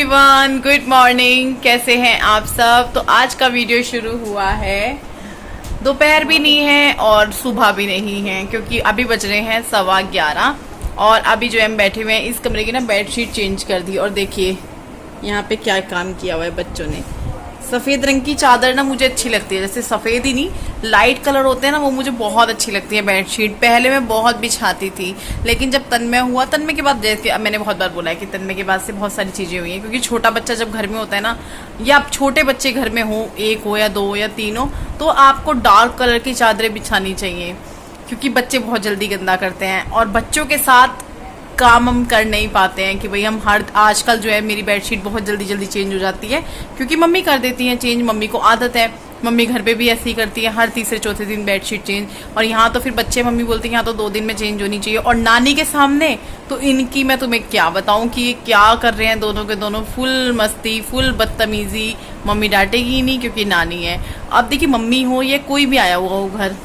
Everyone, good morning. कैसे हैं आप सब? तो आज का वीडियो शुरू हुआ है, दोपहर भी नहीं है और सुबह भी नहीं है, क्योंकि अभी बज रहे हैं 11:15 और अभी जो हम बैठे हुए हैं इस कमरे की ना बेडशीट चेंज कर दी। और देखिए यहाँ पे क्या काम किया हुआ है बच्चों ने। सफ़ेद रंग की चादर ना मुझे अच्छी लगती है, जैसे सफ़ेद ही नहीं लाइट कलर होते हैं ना, वो मुझे बहुत अच्छी लगती है बेडशीट। पहले मैं बहुत बिछाती थी, लेकिन जब तन्मय हुआ, तन्मय के बाद जैसे मैंने बहुत बार बोला है कि तन्मय के बाद से बहुत सारी चीज़ें हुई हैं, क्योंकि छोटा बच्चा जब घर में होता है ना, या आप छोटे बच्चे घर में हो, एक हो या दो या तीन हो, तो आपको डार्क कलर की चादरें बिछानी चाहिए, क्योंकि बच्चे बहुत जल्दी गंदा करते हैं और बच्चों के साथ काम हम कर नहीं पाते हैं कि भाई हम आजकल जो है मेरी बेडशीट बहुत जल्दी जल्दी चेंज हो जाती है, क्योंकि मम्मी कर देती हैं चेंज, मम्मी को आदत है, मम्मी घर पे भी ऐसे ही करती है, हर तीसरे चौथे दिन बेडशीट चेंज। और यहाँ तो फिर बच्चे मम्मी बोलती हैं यहाँ तो 2 दिन में चेंज होनी चाहिए। और नानी के सामने तो इनकी मैं तुम्हें क्या बताऊँ कि ये क्या कर रहे हैं दोनों के दोनों, फुल मस्ती, फुल बदतमीजी। मम्मी डांटेगी ही नहीं क्योंकि नानी है। अब देखिए मम्मी हो या कोई भी आया हुआ हो घर,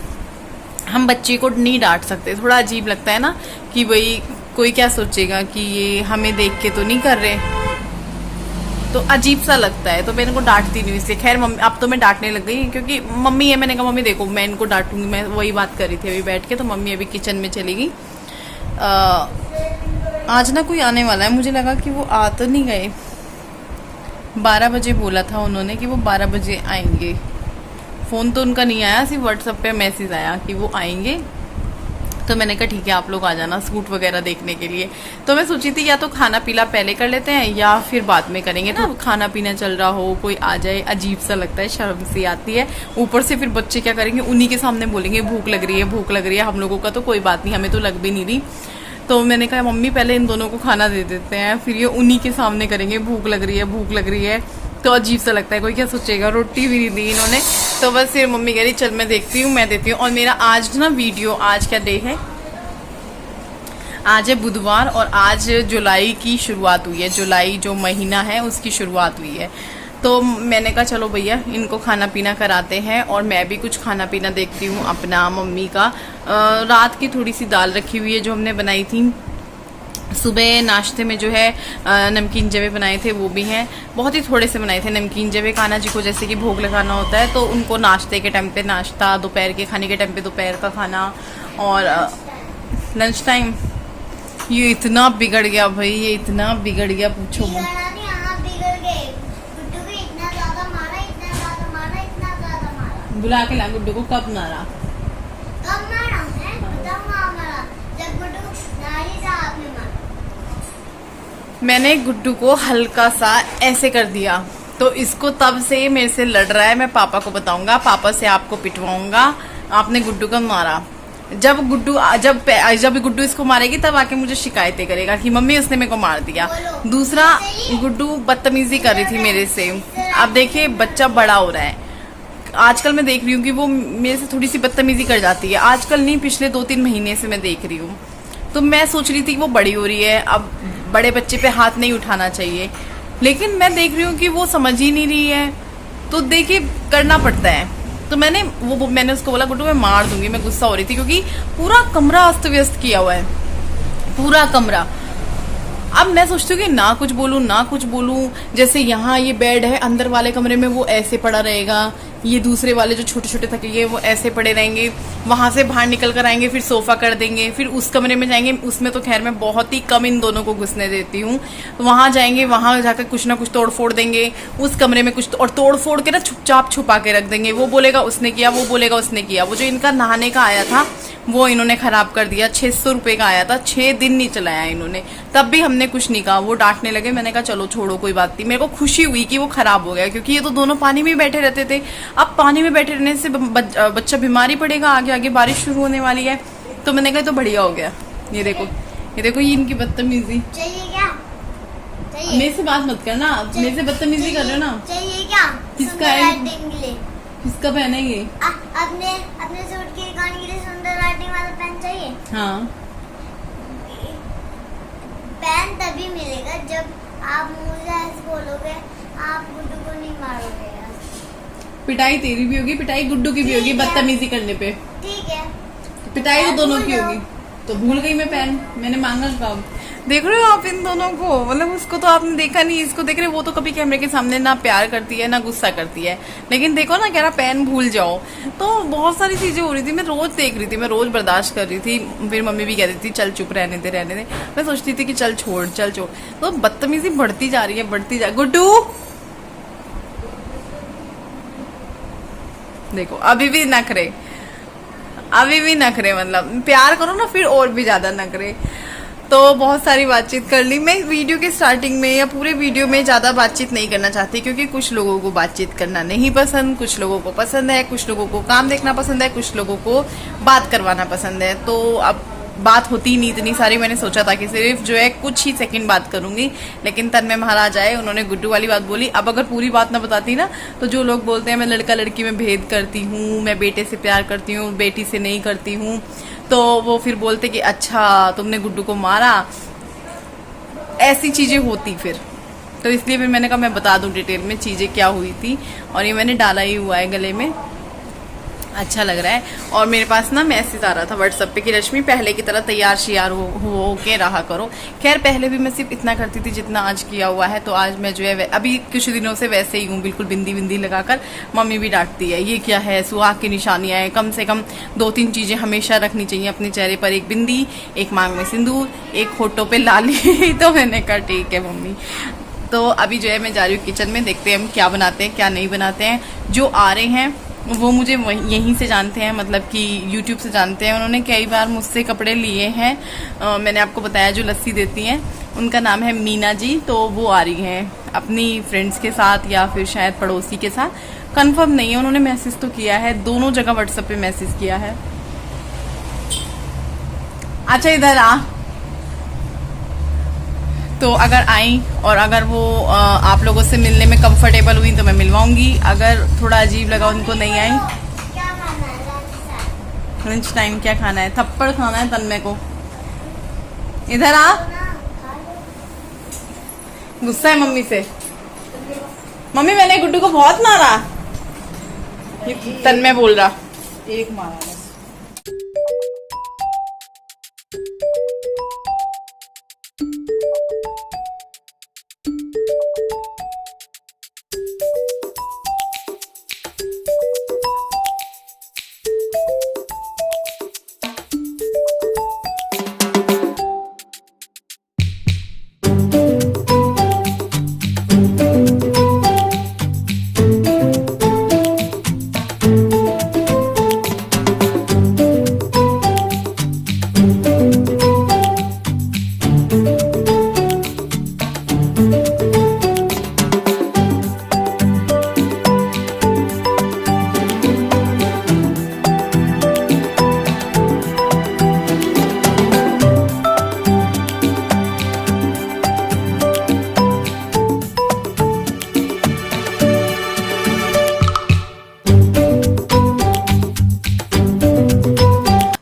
हम बच्चे को नहीं डांट सकते, थोड़ा अजीब लगता है ना कि भाई कोई क्या सोचेगा कि ये हमें देख के तो नहीं कर रहे, तो अजीब सा लगता है। तो मैं इनको डांटती नहीं, इससे खैर मम्मी अब तो मैं डांटने लग गई, क्योंकि मम्मी है। मैंने कहा मम्मी देखो मैं इनको डांटूंगी, मैं वही बात कर रही थी अभी बैठ के। तो मम्मी अभी किचन में चली गई। आज ना कोई आने वाला है, मुझे लगा कि वो आ तो नहीं गए। 12 बजे बोला था उन्होंने कि वो 12 बजे आएंगे। फ़ोन तो उनका नहीं आया, सिर्फ व्हाट्सएप पे मैसेज आया कि वो आएंगे। तो मैंने कहा ठीक है आप लोग आ जाना सूट वगैरह देखने के लिए। तो मैं सोची थी या तो खाना पीना पहले कर लेते हैं या फिर बाद में करेंगे। तो खाना पीना चल रहा हो, कोई आ जाए, अजीब सा लगता है, शर्म सी आती है। ऊपर से फिर बच्चे क्या करेंगे, उन्हीं के सामने बोलेंगे भूख लग रही है, भूख लग रही है। हम लोगों का तो कोई बात नहीं, हमें तो लग भी नहीं रही। तो मैंने कहा मम्मी पहले इन दोनों को खाना दे देते हैं, फिर ये उन्हीं के सामने करेंगे भूख लग रही है, भूख लग रही है। तो अजीब सा लगता है, कोई क्या सोचेगा। रोटी भी नहीं दी इन्होंने, तो बस फिर मम्मी कह रही चल मैं देखती हूँ, मैं देती हूँ। और मेरा आज ना वीडियो, आज क्या डे है, आज है बुधवार और आज जुलाई की शुरुआत हुई है। जुलाई जो महीना है उसकी शुरुआत हुई है। तो मैंने कहा चलो भैया इनको खाना पीना कराते हैं और मैं भी कुछ खाना पीना देखती हूँ अपना, मम्मी का। रात की थोड़ी सी दाल रखी हुई है जो हमने बनाई थी। सुबह नाश्ते में जो है नमकीन जवे बनाए थे, वो भी हैं, बहुत ही थोड़े से बनाए थे नमकीन जवे। कान्हा जी को जैसे कि भोग लगाना होता है तो उनको नाश्ते के टाइम पे नाश्ता, दोपहर के खाने के टाइम पे दोपहर का खाना, और लंच टाइम। ये इतना बिगड़ गया भाई, ये इतना बिगड़ गया पूछो मत। बुला के ला गुड्डू को। कब मारा? मैंने गुड्डू को हल्का सा ऐसे कर दिया, तो इसको तब से मेरे से लड़ रहा है। मैं पापा को बताऊंगा, पापा से आपको पिटवाऊंगा, आपने गुड्डू को मारा। जब गुड्डू इसको मारेगी तब आके मुझे शिकायतें करेगा कि मम्मी उसने मेरे को मार दिया। दूसरा, गुड्डू बदतमीजी कर रही थी मेरे से। अब देखिए बच्चा बड़ा हो रहा है, आजकल मैं देख रही हूँ कि वो मेरे से थोड़ी सी बदतमीजी कर जाती है। आजकल नहीं, पिछले 2-3 महीने से मैं देख रही हूँ। तो मैं सोच रही थी कि वो बड़ी हो रही है, अब बड़े बच्चे पे हाथ नहीं उठाना चाहिए, लेकिन मैं देख रही हूँ कि वो समझ ही नहीं रही है। तो देखिए करना पड़ता है। तो मैंने उसको बोला गुड्डू मैं मार दूंगी, मैं गुस्सा हो रही थी क्योंकि पूरा कमरा अस्त व्यस्त किया हुआ है, पूरा कमरा। अब मैं सोचती हूँ कि ना कुछ बोलूँ, जैसे यहाँ ये बेड है, अंदर वाले कमरे में वो ऐसे पड़ा रहेगा, ये दूसरे वाले जो छोटे छोटे तकिए वो ऐसे पड़े रहेंगे। वहां से बाहर निकल कर आएंगे, फिर सोफा कर देंगे, फिर उस कमरे में जाएंगे। उसमें तो खैर मैं बहुत ही कम इन दोनों को घुसने देती हूँ। वहां जाएंगे, वहां जाकर कुछ ना कुछ तोड़ फोड़ देंगे, उस कमरे में कुछ और तोड़ फोड़ के ना चुपचाप छुपा के रख देंगे। वो बोलेगा उसने किया, वो बोलेगा उसने किया। वो जो इनका नहाने का आया था वो इन्होंने खराब कर दिया, 600 रुपये का आया था, 6 दिन नहीं चलाया इन्होंने, तब भी हमने कुछ नहीं कहा। वो डांटने लगे, मैंने कहा चलो छोड़ो कोई बात नहीं। मेरे को खुशी हुई कि वो खराब हो गया, क्योंकि ये तो दोनों पानी में बैठे रहते थे। अब पानी में बैठे रहने से बच्चा बीमारी पड़ेगा, आगे आगे बारिश शुरू होने वाली है। तो मैंने कहा तो बढ़िया हो गया। ये देखो ये इनकी बदतमीजी। मेरे से बात मत करना, मेरे से बदतमीजी कर रहे हो ना। चाहिए क्या? किसका है? किसका पेन है ये? अपने सूट की दुकान के लिए सुंदर राइटिंग वाला पेन चाहिए। हाँ, पेन तभी मिलेगा जब आप मुझे ऐसे बोलोगे, आप गुड्डू को नहीं मारोगे। पिटाई तेरी भी होगी, पिटाई गुड्डू की भी होगी बदतमीजी करने पे। ठीक है, पिटाई तो दोनों की होगी। तो भूल गई मैं पेन, मैंने मांगा कब। देख रहे हो आप इन दोनों को, मतलब उसको तो आपने देखा नहीं, इसको देख रहे हो। वो तो कभी कैमरे के सामने ना प्यार करती है ना गुस्सा करती है, लेकिन देखो ना कह रहा पेन भूल जाओ। तो बहुत सारी चीजें हो रही थी, मैं रोज देख रही थी, मैं रोज बर्दाश्त कर रही थी। फिर मम्मी भी कह रही थी चल चुप रहने दे रहने दे। मैं सोचती थी कि चल छोड़ चल छोड़, तो बदतमीजी बढ़ती जा रही है बढ़ती जा। गुड्डू देखो अभी भी नखरे, अभी भी नखरे, मतलब प्यार करो ना फिर और भी ज्यादा नखरे। तो बहुत सारी बातचीत कर ली। मैं वीडियो के स्टार्टिंग में या पूरे वीडियो में ज्यादा बातचीत नहीं करना चाहती, क्योंकि कुछ लोगों को बातचीत करना नहीं पसंद, कुछ लोगों को पसंद है, कुछ लोगों को काम देखना पसंद है, कुछ लोगों को बात करवाना पसंद है। तो अब बात होती नहीं इतनी सारी, मैंने सोचा था कि सिर्फ जो है कुछ ही सेकंड बात करूंगी, लेकिन तन्मय महाराज आए, उन्होंने गुड्डू वाली बात बोली। अब अगर पूरी बात ना बताती ना, तो जो लोग बोलते हैं मैं लड़का लड़की में भेद करती हूँ, मैं बेटे से प्यार करती हूँ बेटी से नहीं करती हूँ, तो वो फिर बोलते कि अच्छा तुमने गुड्डू को मारा, ऐसी चीजें होती फिर। तो इसलिए फिर मैंने कहा मैं बता दूं डिटेल में चीजें क्या हुई थी। और ये मैंने डाला ही हुआ है गले में, अच्छा लग रहा है। और मेरे पास ना मैसेज आ रहा था व्हाट्सएप पे कि रश्मि पहले की तरह तैयार शियार हो के रहा करो। खैर पहले भी मैं सिर्फ इतना करती थी जितना आज किया हुआ है, तो आज मैं जो है अभी कुछ दिनों से वैसे ही हूँ, बिल्कुल बिंदी बिंदी लगाकर। मम्मी भी डांटती है ये क्या है, सुहाग की निशानियां हैं, कम से कम 2-3 चीजें हमेशा रखनी चाहिए अपने चेहरे पर, एक बिंदी, एक मांग में सिंदूर, एक होठों पे लाली। तो मैंने कहा ठीक है मम्मी। तो अभी जो है मैं जा रही हूँ किचन में, देखते हैं हम क्या बनाते हैं क्या नहीं बनाते हैं। जो आ रहे हैं वो मुझे यहीं से जानते हैं, मतलब कि YouTube से जानते हैं। उन्होंने कई बार मुझसे कपड़े लिए हैं। मैंने आपको बताया जो लस्सी देती हैं, उनका नाम है मीना जी। तो वो आ रही हैं अपनी फ्रेंड्स के साथ या फिर शायद पड़ोसी के साथ, कंफर्म नहीं है। उन्होंने मैसेज तो किया है, दोनों जगह व्हाट्सएप पे मैसेज किया है। अच्छा इधर आ। तो अगर आई और अगर वो आप लोगों से मिलने में कंफर्टेबल हुई तो मैं मिलवाऊंगी, अगर थोड़ा अजीब लगा उनको नहीं आई। क्या खाना है लंच टाइम क्या खाना है? थप्पड़ खाना है तन्मय को। इधर आ। गुस्सा है मम्मी से। मम्मी मैंने गुड्डू को बहुत मारा, ये तन्मय बोल रहा। एक मारा बस।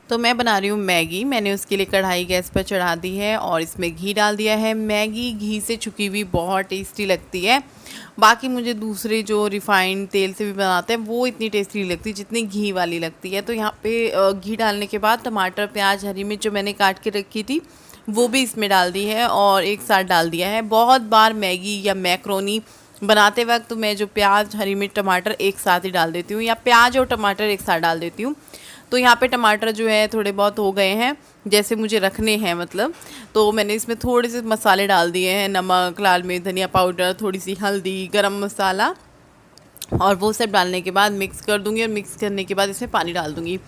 तो मैं बना रही हूँ मैगी। मैंने उसके लिए कढ़ाई गैस पर चढ़ा दी है और इसमें घी डाल दिया है। मैगी घी से छुकी हुई बहुत टेस्टी लगती है। बाकी मुझे दूसरे जो रिफाइंड तेल से भी बनाते हैं वो इतनी टेस्टी नहीं लगती जितनी घी वाली लगती है। तो यहाँ पे घी डालने के बाद टमाटर, प्याज, हरी मिर्च जो मैंने काट के रखी थी वो भी इसमें डाल दी है और एक साथ डाल दिया है। बहुत बार मैगी या मैक्रोनी बनाते वक्त तो मैं जो प्याज, हरी मिर्च, टमाटर एक साथ ही डाल देती हूँ, या प्याज और टमाटर एक साथ डाल देती हूँ। तो यहाँ पे टमाटर जो है थोड़े बहुत हो गए हैं जैसे मुझे रखने हैं, मतलब। तो मैंने इसमें थोड़े से मसाले डाल दिए हैं, नमक, लाल मिर्च, धनिया पाउडर, थोड़ी सी हल्दी, गरम मसाला, और वो सब डालने के बाद मिक्स कर दूँगी। और मिक्स करने के बाद इसमें पानी डाल दूँगी।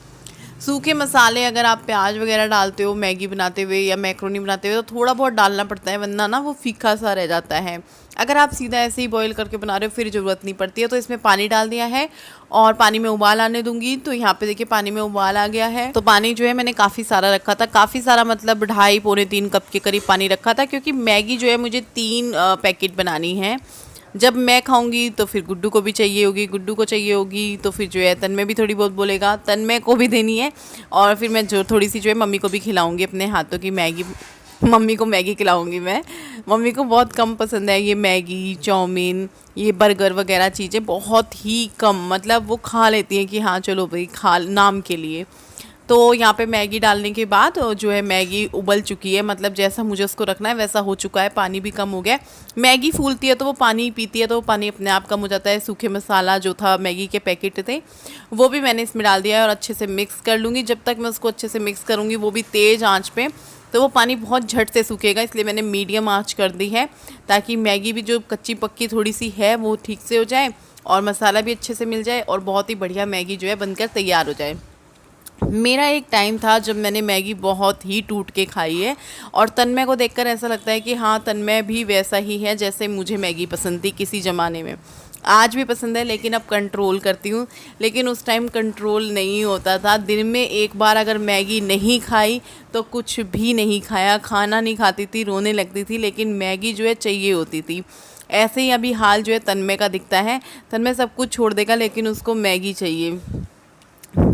सूखे मसाले अगर आप प्याज वगैरह डालते हो मैगी बनाते हुए या मैक्रोनी बनाते हुए तो थोड़ा बहुत डालना पड़ता है, वरना ना वो फीका सा रह जाता है। अगर आप सीधा ऐसे ही बॉईल करके बना रहे हो फिर ज़रूरत नहीं पड़ती है। तो इसमें पानी डाल दिया है और पानी में उबाल आने दूंगी। तो यहाँ पे देखिए पानी में उबाल आ गया है। तो पानी जो है मैंने काफ़ी सारा रखा था, काफ़ी सारा मतलब 2.5-3 कप के करीब पानी रखा था, क्योंकि मैगी जो है मुझे 3 पैकेट बनानी है। जब मैं खाऊंगी तो फिर गुड्डू को भी चाहिए होगी, गुड्डू को चाहिए होगी तो फिर जो है तन्मय भी थोड़ी बहुत बोलेगा, तन्मय को भी देनी है। और फिर मैं जो थोड़ी सी जो है मम्मी को भी खिलाऊंगी अपने हाथों की मैगी। मम्मी को मैगी खिलाऊंगी मैं। मम्मी को बहुत कम पसंद है ये मैगी, चाउमीन, ये बर्गर वगैरह चीज़ें बहुत ही कम, मतलब वो खा लेती हैं कि हाँ चलो भाई खा नाम के लिए। तो यहाँ पे मैगी डालने के बाद जो है मैगी उबल चुकी है, मतलब जैसा मुझे उसको रखना है वैसा हो चुका है, पानी भी कम हो गया है। मैगी फूलती है तो वो पानी पीती है तो वो पानी अपने आप कम हो जाता है। सूखे मसाला जो था मैगी के पैकेट थे वो भी मैंने इसमें डाल दिया है और अच्छे से मिक्स कर लूँगी। जब तक मैं उसको अच्छे से मिक्स करूँगी वो भी तेज़ आँच पे, तो वो पानी बहुत झट से सूखेगा, इसलिए मैंने मीडियम आँच कर दी है ताकि मैगी भी जो कच्ची पक्की थोड़ी सी है वो ठीक से हो जाए और मसाला भी अच्छे से मिल जाए और बहुत ही बढ़िया मैगी जो है बनकर तैयार हो जाए। मेरा एक टाइम था जब मैंने मैगी बहुत ही टूट के खाई है और तन्मय को देखकर ऐसा लगता है कि हाँ तन्मय भी वैसा ही है जैसे मुझे मैगी पसंद थी किसी ज़माने में। आज भी पसंद है लेकिन अब कंट्रोल करती हूँ, लेकिन उस टाइम कंट्रोल नहीं होता था। दिन में एक बार अगर मैगी नहीं खाई तो कुछ भी नहीं खाया, खाना नहीं खाती थी, रोने लगती थी, लेकिन मैगी जो है चाहिए होती थी। ऐसे ही अभी हाल जो है तन्मय का दिखता है। तन्मय सब कुछ छोड़ देगा लेकिन उसको मैगी चाहिए।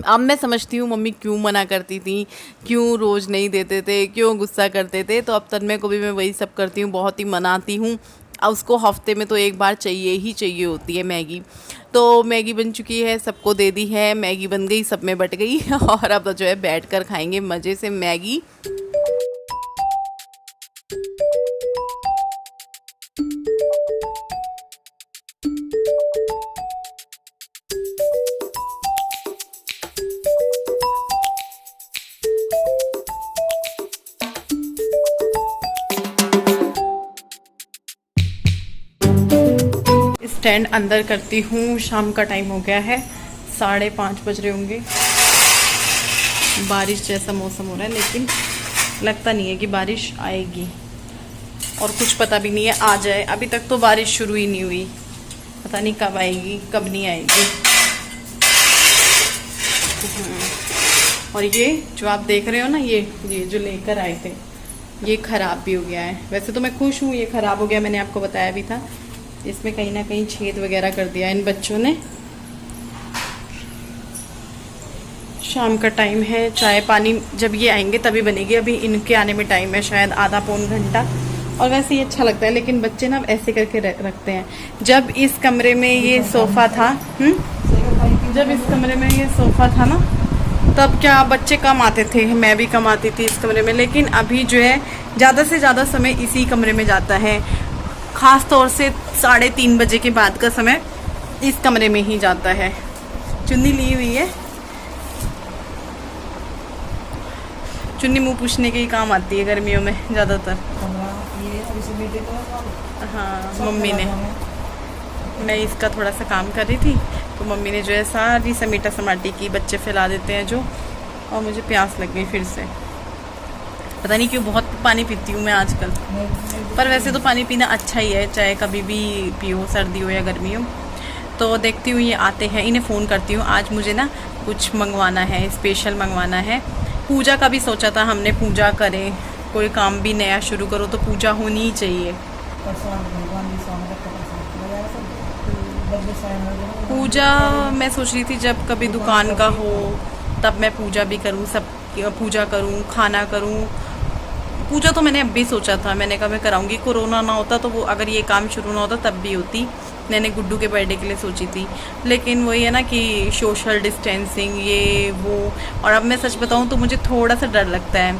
अब मैं समझती हूँ मम्मी क्यों मना करती थी, क्यों रोज़ नहीं देते थे, क्यों गुस्सा करते थे। तो अब तन्मय को भी मैं वही सब करती हूँ, बहुत ही मनाती हूँ। अब उसको हफ्ते में तो एक बार चाहिए ही चाहिए होती है मैगी। तो मैगी बन चुकी है, सबको दे दी है, मैगी बन गई, सब में बट गई और अब जो है बैठकर खाएंगे मज़े से मैगी। स्टैंड अंदर करती हूँ, शाम का टाइम हो गया है, 5:30 बज रहे होंगे। बारिश जैसा मौसम हो रहा है लेकिन लगता नहीं है कि बारिश आएगी और कुछ पता भी नहीं है आ जाए। अभी तक तो बारिश शुरू ही नहीं हुई, पता नहीं कब आएगी कब नहीं आएगी। और ये जो आप देख रहे हो ना, ये जो लेकर आए थे ये ख़राब भी हो गया है। वैसे तो मैं खुश हूँ ये ख़राब हो गया, मैंने आपको बताया भी था। इसमें कहीं ना कहीं छेद वगैरह कर दिया इन बच्चों ने। शाम का टाइम है, चाय पानी जब ये आएंगे तभी बनेगी। अभी इनके आने में टाइम है शायद आधा पौन घंटा। और वैसे ये अच्छा लगता है लेकिन बच्चे ना ऐसे करके रखते हैं। जब इस कमरे में ये सोफ़ा था, जब इस कमरे में ये सोफ़ा था ना, तब क्या बच्चे कम आते थे, मैं भी कम आती थी इस कमरे में। लेकिन अभी जो है ज़्यादा से ज़्यादा समय इसी कमरे में जाता है। ख़ास तौर से 3:30 बजे के बाद का समय इस कमरे में ही जाता है। चुन्नी ली हुई है, चुन्नी मुंह पूछने के ही काम आती है गर्मियों में ज़्यादातर। हाँ मम्मी ने, मैं इसका थोड़ा सा काम कर रही थी तो मम्मी ने जो है सारी समेटा समाटी की, बच्चे फैला देते हैं जो। और मुझे प्यास लग गई फिर से, पता नहीं क्यों बहुत पानी पीती हूँ मैं आजकल। पर वैसे तो पानी पीना अच्छा ही है, चाहे कभी भी पियो, सर्दी हो या गर्मी हो। तो देखती हूँ ये आते हैं, इन्हें फ़ोन करती हूँ। आज मुझे ना कुछ मंगवाना है, स्पेशल मंगवाना है। पूजा का भी सोचा था हमने, पूजा करें, कोई काम भी नया शुरू करो तो पूजा होनी ही चाहिए। पूजा मैं सोच रही थी जब कभी दुकान का हो तब मैं पूजा भी करूँ, सब पूजा करूँ, खाना करूँ। पूजा तो मैंने अब भी सोचा था, मैंने कहा मैं कराऊंगी। कोरोना ना होता तो वो, अगर ये काम शुरू ना होता तब भी होती। मैंने गुड्डू के बर्थडे के लिए सोची थी, लेकिन वही है ना कि सोशल डिस्टेंसिंग ये वो। और अब मैं सच बताऊं तो मुझे थोड़ा सा डर लगता है।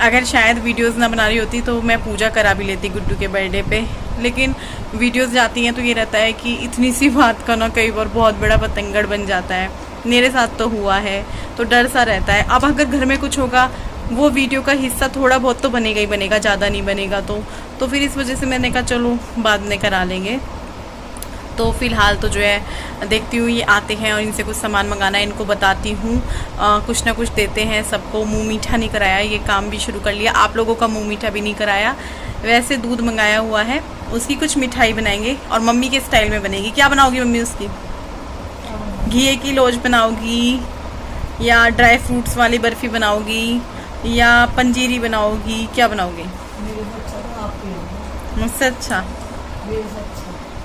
अगर शायद वीडियोस ना बना रही होती तो मैं पूजा करा भी लेती गुड्डू के बर्थडे पे, लेकिन वीडियोस जाती हैं तो ये रहता है कि इतनी सी बात का ना कई बार बहुत बड़ा पतंगड़ बन जाता है। मेरे साथ तो हुआ है, तो डर सा रहता है। अब अगर घर में कुछ होगा वो वीडियो का हिस्सा थोड़ा बहुत तो बनेगा ही बनेगा, ज़्यादा नहीं बनेगा। तो फिर इस वजह से मैंने कहा चलो बाद में करा लेंगे। तो फ़िलहाल तो जो है देखती हूँ ये आते हैं और इनसे कुछ सामान मंगाना है, इनको बताती हूँ। कुछ ना कुछ देते हैं सबको। मुँह मीठा नहीं कराया, ये काम भी शुरू कर लिया। आप लोगों का मुँह मीठा भी नहीं कराया। वैसे दूध मंगाया हुआ है, उसकी कुछ मिठाई बनाएंगे और मम्मी के स्टाइल में बनेगी। क्या बनाओगी मम्मी उसकी? घी की लोज बनाओगी या ड्राई फ्रूट्स वाली बर्फ़ी बनाओगी या पंजीरी बनाओगी? क्या बनाओगी? मुझसे अच्छा?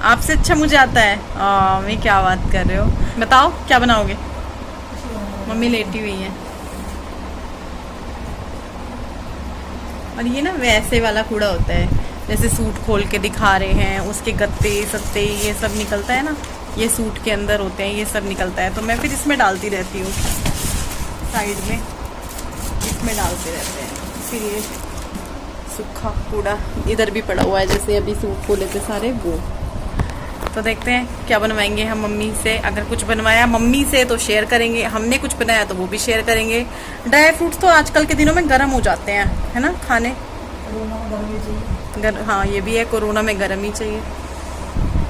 आपसे अच्छा मुझे आता है। मैं क्या बात कर रहे हो, बताओ क्या बनाओगे? मम्मी लेटी हुई है। और ये ना वैसे वाला कूड़ा होता है, जैसे सूट खोल के दिखा रहे हैं, उसके गत्ते सत्ते ये सब निकलता है ना, ये सूट के अंदर होते हैं, ये सब निकलता है। तो मैं फिर इसमें डालती रहती हूँ। साइड में इसमें डालते रहते हैं। फिर ये सूखा कूड़ा इधर भी पड़ा हुआ है, जैसे अभी सूख खोले थे सारे वो। तो देखते हैं क्या बनवाएंगे हम मम्मी से। अगर कुछ बनवाया मम्मी से तो शेयर करेंगे, हमने कुछ बनाया तो वो भी शेयर करेंगे। ड्राई फ्रूट्स तो आजकल के दिनों में गर्म हो जाते हैं, है ना, खाने। हाँ ये भी है, कोरोना में गर्म ही चाहिए।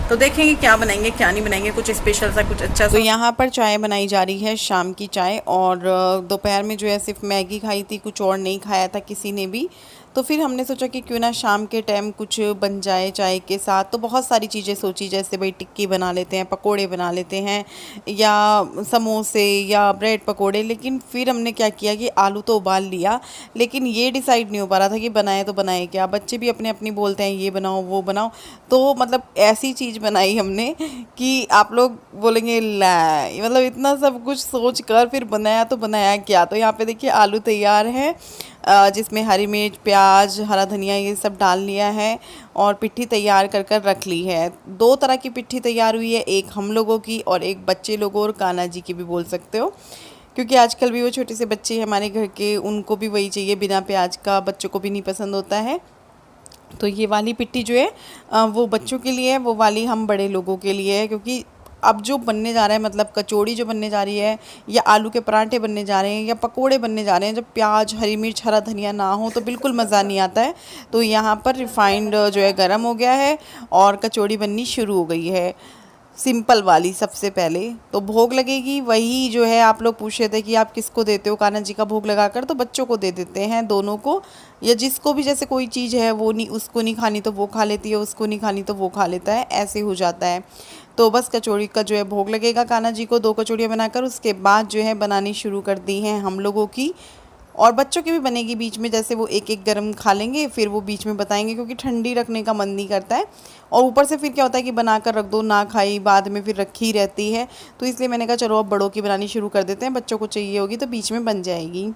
तो देखेंगे क्या बनाएंगे क्या नहीं बनाएंगे, कुछ स्पेशल सा कुछ अच्छा सा। तो यहाँ पर चाय बनाई जा रही है, शाम की चाय। और दोपहर में जो है सिर्फ मैगी खाई थी, कुछ और नहीं खाया था किसी ने भी। तो फिर हमने सोचा कि क्यों ना शाम के टाइम कुछ बन जाए चाय के साथ। तो बहुत सारी चीज़ें सोची, जैसे भाई टिक्की बना लेते हैं, पकोड़े बना लेते हैं, या समोसे या ब्रेड पकोड़े। लेकिन फिर हमने क्या किया कि आलू तो उबाल लिया, लेकिन ये डिसाइड नहीं हो पा रहा था कि बनाए तो बनाए क्या। बच्चे भी अपने अपनी बोलते हैं ये बनाओ वो बनाओ। तो मतलब ऐसी चीज़ बनाई हमने कि आप लोग बोलेंगे ला, मतलब इतना सब कुछ सोच कर फिर बनाया तो बनाया क्या। तो यहाँ पे देखिए आलू तैयार है, जिसमें हरी मिर्च, प्याज, हरा धनिया ये सब डाल लिया है और पिट्ठी तैयार कर कर रख ली है। 2 तरह की पिट्ठी तैयार हुई है, एक हम लोगों की और एक बच्चे लोगों और कान्हा जी की भी बोल सकते हो, क्योंकि आजकल भी वो छोटे से बच्चे हैं हमारे घर के, उनको भी वही चाहिए बिना प्याज का, बच्चों को भी नहीं पसंद होता है। तो ये वाली पिट्ठी जो है वो बच्चों के लिए है, वो वाली हम बड़े लोगों के लिए है। क्योंकि अब जो बनने जा रहा है, मतलब कचौड़ी जो बनने जा रही है, या आलू के पराठे बनने जा रहे हैं, या पकोड़े बनने जा रहे हैं, जब प्याज, हरी मिर्च, हरा धनिया ना हो तो बिल्कुल मज़ा नहीं आता है। तो यहाँ पर रिफाइंड जो है गरम हो गया है और कचौड़ी बननी शुरू हो गई है, सिंपल वाली। सबसे पहले तो भोग लगेगी, वही जो है आप लोग पूछ रहे थे कि आप किसको देते हो कान्हा जी का भोग लगाकर। तो बच्चों को दे देते हैं, दोनों को, या जिसको भी, जैसे कोई चीज़ है वो नहीं, उसको नहीं खानी तो वो खा लेती है, उसको नहीं खानी तो वो खा लेता है, ऐसे हो जाता है। तो बस कचौड़ी का जो है भोग लगेगा कान्हा जी को, 2 कचौड़ियाँ बनाकर। उसके बाद जो है बनानी शुरू कर दी हैं हम लोगों की, और बच्चों की भी बनेगी बीच में, जैसे वो एक एक गरम खा लेंगे, फिर वो बीच में बताएंगे, क्योंकि ठंडी रखने का मन नहीं करता है। और ऊपर से फिर क्या होता है कि बना कर रख दो, ना खाई, बाद में फिर रखी रहती है। तो इसलिए मैंने कहा चलो अब बड़ों की बनानी शुरू कर देते हैं, बच्चों को चाहिए होगी तो बीच में बन जाएगी।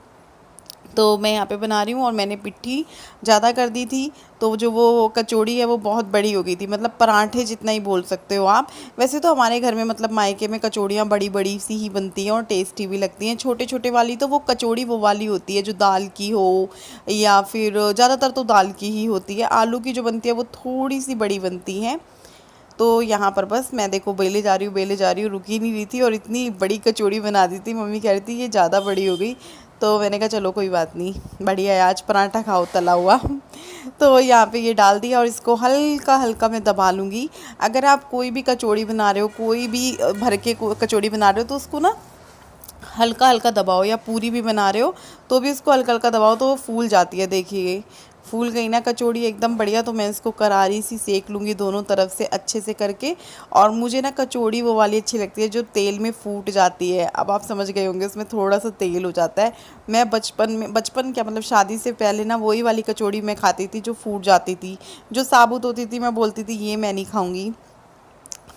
तो मैं यहाँ पे बना रही हूँ, और मैंने पिट्ठी ज़्यादा कर दी थी, तो जो वो कचौड़ी है वो बहुत बड़ी हो गई थी, मतलब पराठे जितना ही बोल सकते हो आप। वैसे तो हमारे घर में, मतलब मायके में, कचौड़ियाँ बड़ी बड़ी सी ही बनती हैं और टेस्टी भी लगती हैं। छोटे छोटे वाली तो वो कचौड़ी वो वाली होती है जो दाल की हो, या फिर ज़्यादातर तो दाल की ही होती है। आलू की जो बनती है वो थोड़ी सी बड़ी बनती है। तो यहाँ पर बस मैं देखो बेले जा रही हूँ, रुकी नहीं रही थी, और इतनी बड़ी कचौड़ी बना दी थी। मम्मी कह रही थी ये ज़्यादा बड़ी हो गई, तो मैंने कहा चलो कोई बात नहीं, बढ़िया है, आज पराठा खाओ तला हुआ। तो यहाँ पे ये डाल दिया, और इसको हल्का हल्का मैं दबा लूँगी। अगर आप कोई भी कचौड़ी बना रहे हो, कोई भी भर के कचौड़ी बना रहे हो, तो उसको ना हल्का हल्का दबाओ, या पूरी भी बना रहे हो तो भी उसको हल्का हल्का दबाओ, तो वो फूल जाती है। देखिए फूल गई ना कचौड़ी एकदम बढ़िया। तो मैं इसको करारी सी सेक लूँगी दोनों तरफ से अच्छे से करके। और मुझे ना कचौड़ी वो वाली अच्छी लगती है जो तेल में फूट जाती है। अब आप समझ गए होंगे, उसमें थोड़ा सा तेल हो जाता है। मैं बचपन क्या, मतलब शादी से पहले ना वही वाली कचौड़ी मैं खाती थी जो फूट जाती थी, जो साबुत होती थी। मैं बोलती थी ये मैं नहीं खाऊँगी।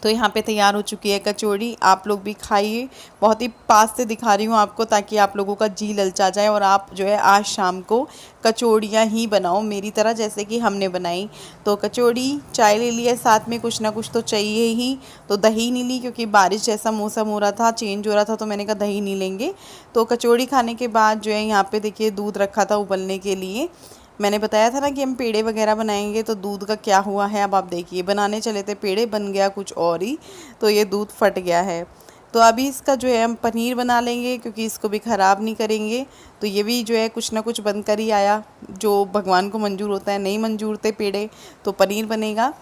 तो यहाँ पे तैयार हो चुकी है कचौड़ी, आप लोग भी खाइए। बहुत ही पास से दिखा रही हूँ आपको, ताकि आप लोगों का जी ललचा जाए और आप जो है आज शाम को कचौड़ियाँ ही बनाओ मेरी तरह, जैसे कि हमने बनाई। तो कचौड़ी, चाय ले लिया, साथ में कुछ ना कुछ तो चाहिए ही। तो दही नहीं ली, क्योंकि बारिश जैसा मौसम हो रहा था, चेंज हो रहा था, तो मैंने कहा दही नहीं लेंगे। तो कचौड़ी खाने के बाद जो है यहाँ पे देखिए दूध रखा था उबलने के लिए। मैंने बताया था ना कि हम पेड़े वगैरह बनाएंगे, तो दूध का क्या हुआ है अब आप देखिए। बनाने चले थे पेड़े, बन गया कुछ और ही, तो ये दूध फट गया है। तो अभी इसका जो है हम पनीर बना लेंगे, क्योंकि इसको भी ख़राब नहीं करेंगे। तो ये भी जो है कुछ ना कुछ बन कर ही आया, जो भगवान को मंजूर होता है। नहीं मंजूर थे पेड़े, तो पनीर बनेगा।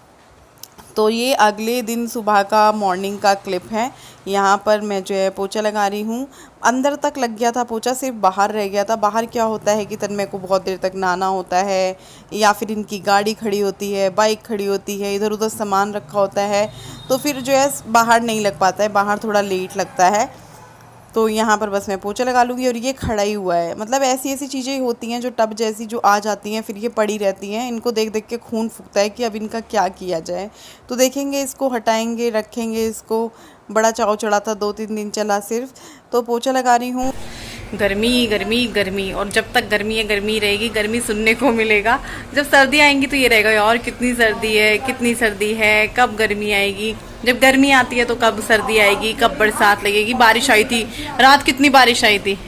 तो ये अगले दिन सुबह का मॉर्निंग का क्लिप है। यहाँ पर मैं जो है पोछा लगा रही हूँ। अंदर तक लग गया था पोछा, सिर्फ बाहर रह गया था। बाहर क्या होता है कि तन्मय को बहुत देर तक नहाना होता है, या फिर इनकी गाड़ी खड़ी होती है, बाइक खड़ी होती है, इधर उधर सामान रखा होता है, तो फिर जो है बाहर नहीं लग पाता है, बाहर थोड़ा लेट लगता है। तो यहाँ पर बस मैं पोछा लगा लूँगी। और ये खड़ा ही हुआ है, मतलब ऐसी ऐसी चीज़ें होती हैं जो टब जैसी जो आ जाती हैं, फिर ये पड़ी रहती हैं। इनको देख देख के खून फूकता है कि अब इनका क्या किया जाए। तो देखेंगे, इसको हटाएंगे, रखेंगे इसको। बड़ा चाव चढ़ा था, 2-3 दिन चला सिर्फ। तो पोछा लगा रही हूँ। गर्मी गर्मी गर्मी, और जब तक गर्मी है गर्मी रहेगी, गर्मी सुनने को मिलेगा। जब सर्दी आएंगी तो ये रहेगा यार कितनी सर्दी है, कितनी सर्दी है, कब गर्मी आएगी। जब गर्मी आती है तो कब सर्दी आएगी, कब बरसात लगेगी। बारिश आई थी रात, कितनी बारिश आई थी,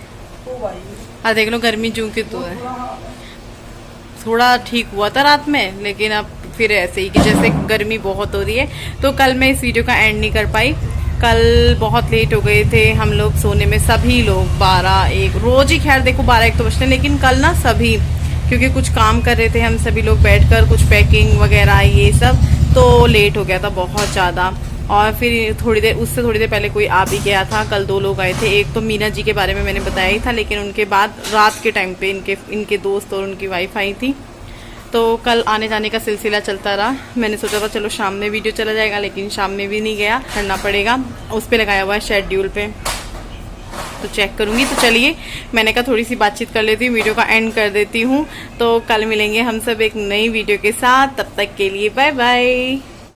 और देख लो गर्मी जू की तो है। थोड़ा ठीक हुआ था रात में, लेकिन अब फिर ऐसे ही कि जैसे गर्मी बहुत हो रही है। तो कल मैं इस वीडियो का एंड नहीं कर पाई। कल बहुत लेट हो गए थे हम लोग सोने में, सभी लोग 12-1, रोज ही खैर देखो 12-1 तो बजते हैं, लेकिन कल ना सभी, क्योंकि कुछ काम कर रहे थे हम सभी लोग बैठकर, कुछ पैकिंग वगैरह ये सब, तो लेट हो गया था बहुत ज़्यादा। और फिर थोड़ी देर पहले कोई आ भी गया था। कल 2 लोग आए थे, एक तो मीना जी के बारे में मैंने बताया ही था, लेकिन उनके बाद रात के टाइम पे इनके दोस्त और उनकी वाइफ आई थी। तो कल आने जाने का सिलसिला चलता रहा। मैंने सोचा था चलो शाम में वीडियो चला जाएगा, लेकिन शाम में भी नहीं गया, करना पड़ेगा। उस पर लगाया हुआ है शेड्यूल पे, तो चेक करूंगी। तो चलिए, मैंने कहा थोड़ी सी बातचीत कर लेती हूँ, वीडियो का एंड कर देती हूँ। तो कल मिलेंगे हम सब एक नई वीडियो के साथ, तब तक के लिए बाय बाय।